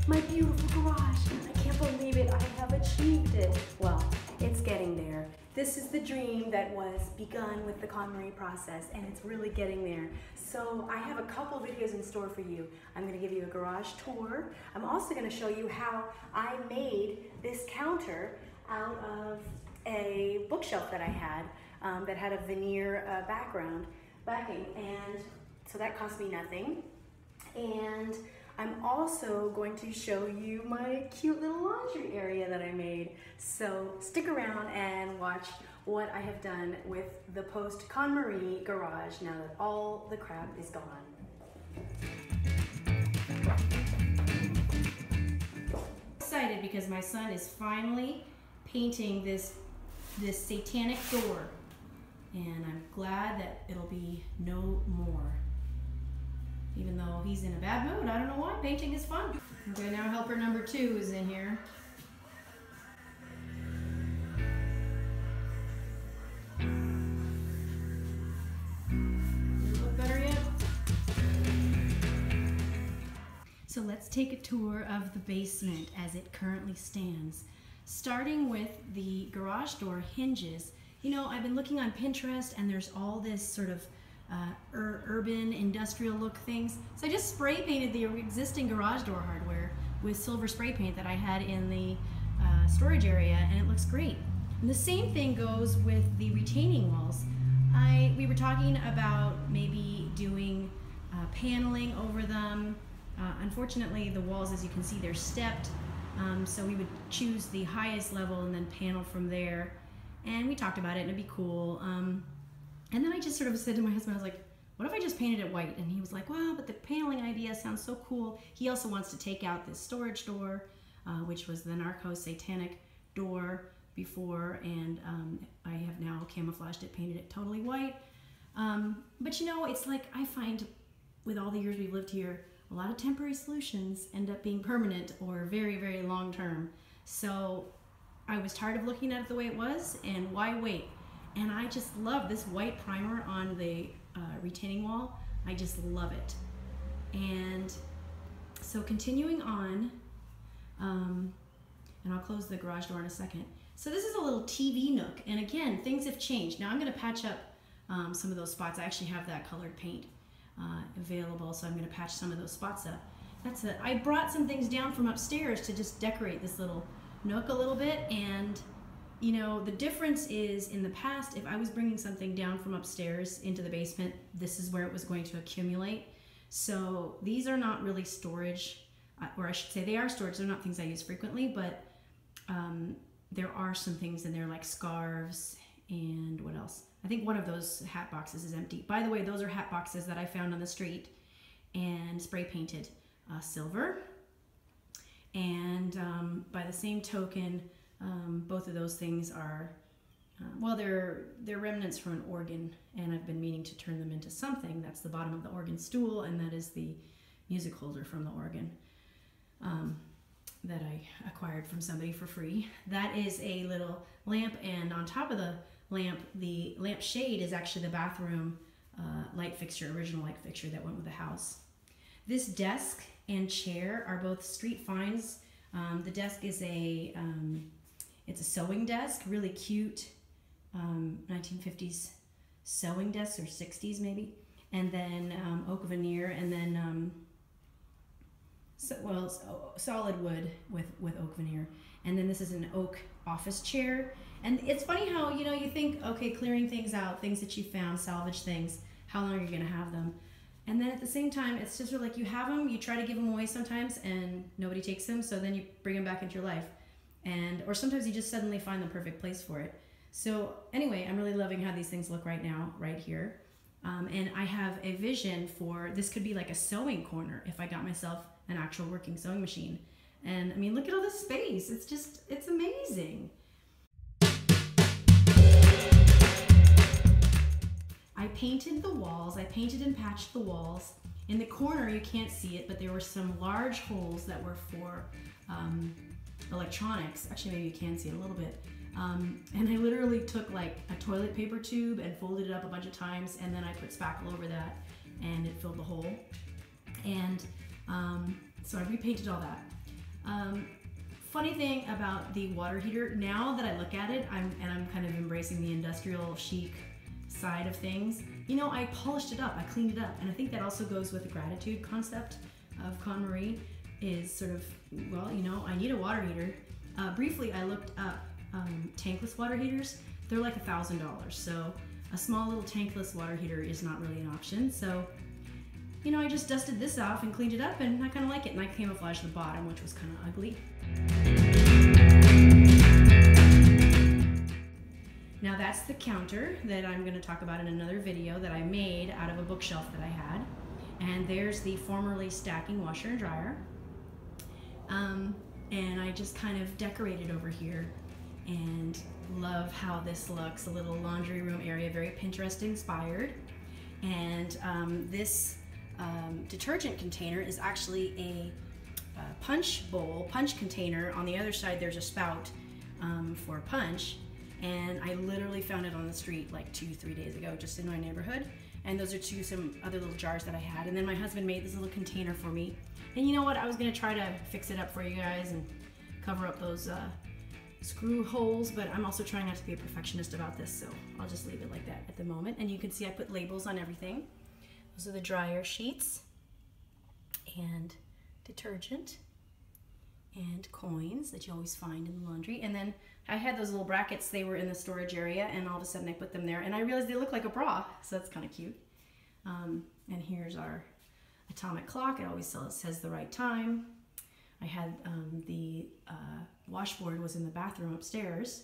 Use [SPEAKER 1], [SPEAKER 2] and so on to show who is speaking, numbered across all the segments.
[SPEAKER 1] my beautiful garage. I can't believe it, I have achieved it. Well, it's getting there. This is the dream that was begun with the KonMari process, and it's really getting there. So I have a couple videos in store for you. I'm gonna give you a garage tour. I'm also gonna show you how I made this counter out of a bookshelf that I had that had a veneer backing, and so that cost me nothing. And I'm also going to show you my cute little laundry area that I made. So stick around and watch what I have done with the post KonMari garage now that all the crap is gone. Excited because my son is finally painting this satanic door, and I'm glad that it'll be no more. Even though he's in a bad mood, I don't know why, painting is fun. Okay, now helper number 2 is in here. Does it look better yet? So let's take a tour of the basement as it currently stands. Starting with the garage door hinges. You know, I've been looking on Pinterest and there's all this sort of urban industrial look things. So I just spray painted the existing garage door hardware with silver spray paint that I had in the storage area, and it looks great. And the same thing goes with the retaining walls. We were talking about maybe doing paneling over them. Unfortunately, the walls, as you can see, they're stepped. So we would choose the highest level and then panel from there. And we talked about it, and it'd be cool. And then I just sort of said to my husband, I was like, what if I just painted it white? And he was like, wow, but the paneling idea sounds so cool. He also wants to take out this storage door, which was the Narco Satanic door before, and I have now camouflaged it, painted it totally white. But you know, it's like I find with all the years we've lived here, a lot of temporary solutions end up being permanent or very, very long term. So I was tired of looking at it the way it was, and why wait? And I just love this white primer on the retaining wall. I just love it. And so continuing on, and I'll close the garage door in a second. So this is a little TV nook, and again, things have changed. Now I'm gonna patch up some of those spots. I actually have that colored paint available, so I'm gonna patch some of those spots up. That's it. I brought some things down from upstairs to just decorate this little nook a little bit, and you know, the difference is in the past, if I was bringing something down from upstairs into the basement, this is where it was going to accumulate. So these are not really storage, or I should say they are storage. They're not things I use frequently, but there are some things in there like scarves and what else? I think one of those hat boxes is empty. By the way, those are hat boxes that I found on the street and spray painted silver. And by the same token, both of those things are, well, they're remnants from an organ, and I've been meaning to turn them into something. That's the bottom of the organ stool, and that is the music holder from the organ that I acquired from somebody for free. That is a little lamp, and on top of the lamp shade is actually the bathroom light fixture, original light fixture that went with the house. This desk and chair are both street finds. The desk is it's a sewing desk, really cute 1950s sewing desk, or 60s maybe, and then oak veneer, and then solid wood with oak veneer, and then this is an oak office chair. And it's funny how, you know, you think, okay, clearing things out, things that you found, salvage things, how long are you gonna have them? And then at the same time, it's just sort of like you have them, you try to give them away sometimes, and nobody takes them, so then you bring them back into your life. Or sometimes you just suddenly find the perfect place for it. So anyway, I'm really loving how these things look right now, right here. And I have a vision for, this could be like a sewing corner if I got myself an actual working sewing machine. And I mean, look at all this space. It's amazing. I painted the walls. I painted and patched the walls. In the corner, you can't see it, but there were some large holes that were for electronics. Actually, maybe you can see it a little bit. And I literally took like a toilet paper tube and folded it up a bunch of times, and then I put spackle over that, and it filled the hole. And so I repainted all that. Funny thing about the water heater, now that I look at it, I'm kind of embracing the industrial chic side of things. You know, I polished it up, I cleaned it up, and I think that also goes with the gratitude concept of KonMari, is sort of, well, you know, I need a water heater. Briefly, I looked up tankless water heaters. They're like $1,000, so a small little tankless water heater is not really an option. So, you know, I just dusted this off and cleaned it up, and I kind of like it, and I camouflaged the bottom, which was kind of ugly. Now that's the counter that I'm going to talk about in another video that I made out of a bookshelf that I had. And there's the formerly stacking washer and dryer. And I just kind of decorated over here and love how this looks. A little laundry room area, very Pinterest inspired. And this detergent container is actually a punch bowl, punch container. On the other side there's a spout for punch. And I literally found it on the street like 2-3 days ago, just in my neighborhood. And those are some other little jars that I had. And then my husband made this little container for me. And you know what? I was gonna try to fix it up for you guys and cover up those screw holes, but I'm also trying not to be a perfectionist about this, so I'll just leave it like that at the moment. And you can see I put labels on everything. Those are the dryer sheets and detergent and coins that you always find in the laundry. And then I had those little brackets, they were in the storage area, and all of a sudden I put them there and I realized they look like a bra, so that's kind of cute. And here's our atomic clock. It always says the right time. I had the washboard was in the bathroom upstairs,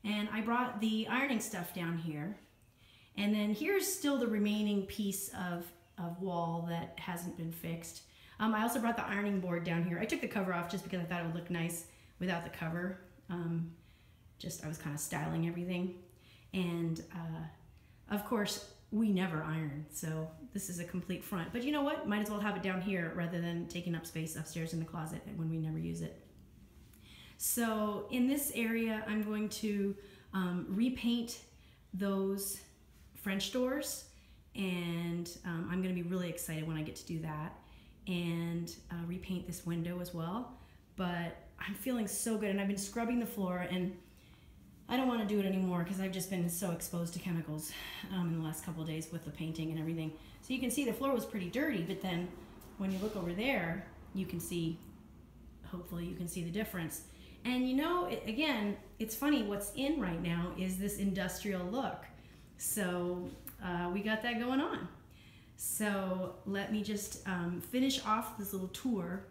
[SPEAKER 1] and I brought the ironing stuff down here. And then here's still the remaining piece of wall that hasn't been fixed. I also brought the ironing board down here. I took the cover off just because I thought it would look nice without the cover. I was kind of styling everything. And of course, we never iron, so this is a complete front. But you know what? Might as well have it down here rather than taking up space upstairs in the closet when we never use it. So in this area, I'm going to repaint those French doors, and I'm going to be really excited when I get to do that, and repaint this window as well. But I'm feeling so good, and I've been scrubbing the floor, and I don't want to do it anymore because I've just been so exposed to chemicals in the last couple of days with the painting and everything. So you can see the floor was pretty dirty, but then when you look over there, you can see, hopefully you can see the difference. And you know, again, it's funny, what's in right now is this industrial look. So we got that going on. So let me just finish off this little tour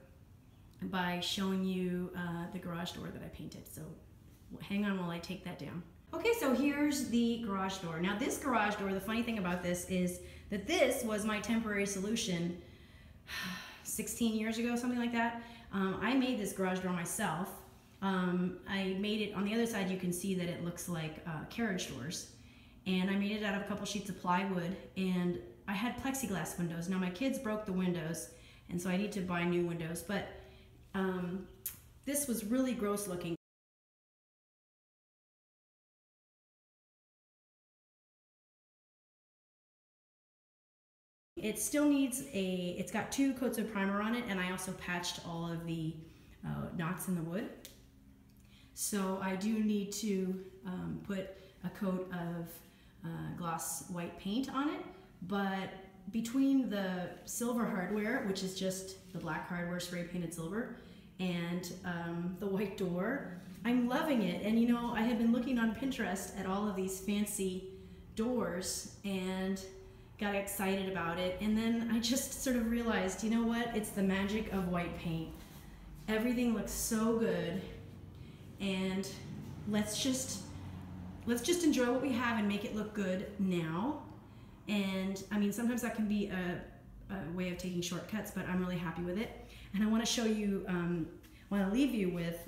[SPEAKER 1] by showing you the garage door that I painted. So hang on while I take that down. Okay, so here's the garage door. Now this garage door, the funny thing about this is that this was my temporary solution 16 years ago, something like that. I made this garage door myself. I made it, on the other side you can see that it looks like carriage doors. And I made it out of a couple sheets of plywood, and I had plexiglass windows. Now my kids broke the windows, and so I need to buy new windows, but this was really gross looking. It still needs it's got 2 coats of primer on it, and I also patched all of the knots in the wood. So I do need to put a coat of gloss white paint on it, but between the silver hardware, which is just the black hardware spray painted silver, and the white door, I'm loving it. And you know, I had been looking on Pinterest at all of these fancy doors and got excited about it, and then I just sort of realized, you know what, it's the magic of white paint. Everything looks so good, and let's just enjoy what we have and make it look good now. And I mean, sometimes that can be a way of taking shortcuts, but I'm really happy with it. And I want to show you, want to leave you with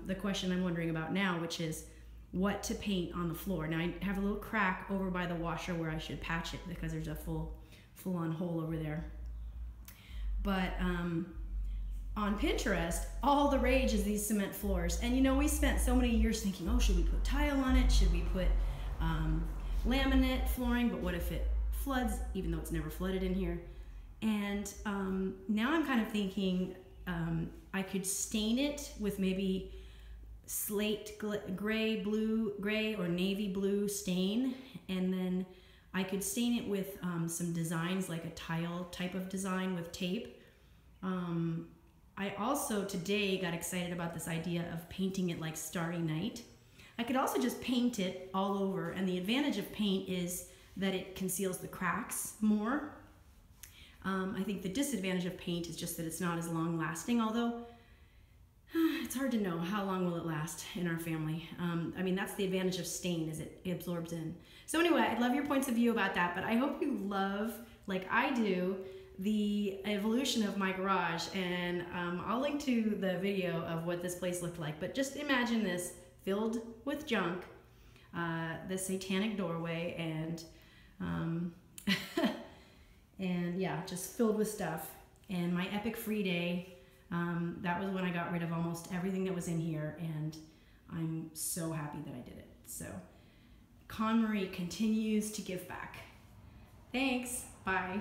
[SPEAKER 1] the question I'm wondering about now, which is what to paint on the floor. Now I have a little crack over by the washer where I should patch it because there's a full-on hole over there. But on Pinterest, all the rage is these cement floors. And you know, we spent so many years thinking, oh, should we put tile on it? Should we put laminate flooring? But what if it floods, even though it's never flooded in here? And now I'm kind of thinking I could stain it with maybe slate gray or navy blue stain, and then I could stain it with some designs, like a tile type of design with tape. I also today got excited about this idea of painting it like Starry Night. I could also just paint it all over, and the advantage of paint is that it conceals the cracks more. I think the disadvantage of paint is just that it's not as long lasting, although it's hard to know how long will it last in our family. I mean, that's the advantage of stain, is it absorbs in. So anyway, I'd love your points of view about that, but I hope you love, like I do, the evolution of my garage, and I'll link to the video of what this place looked like. But just imagine this filled with junk, the satanic doorway, and and yeah, just filled with stuff. And my epic free day, that was when I got rid of almost everything that was in here, and I'm so happy that I did it. So KonMari continues to give back. Thanks. Bye.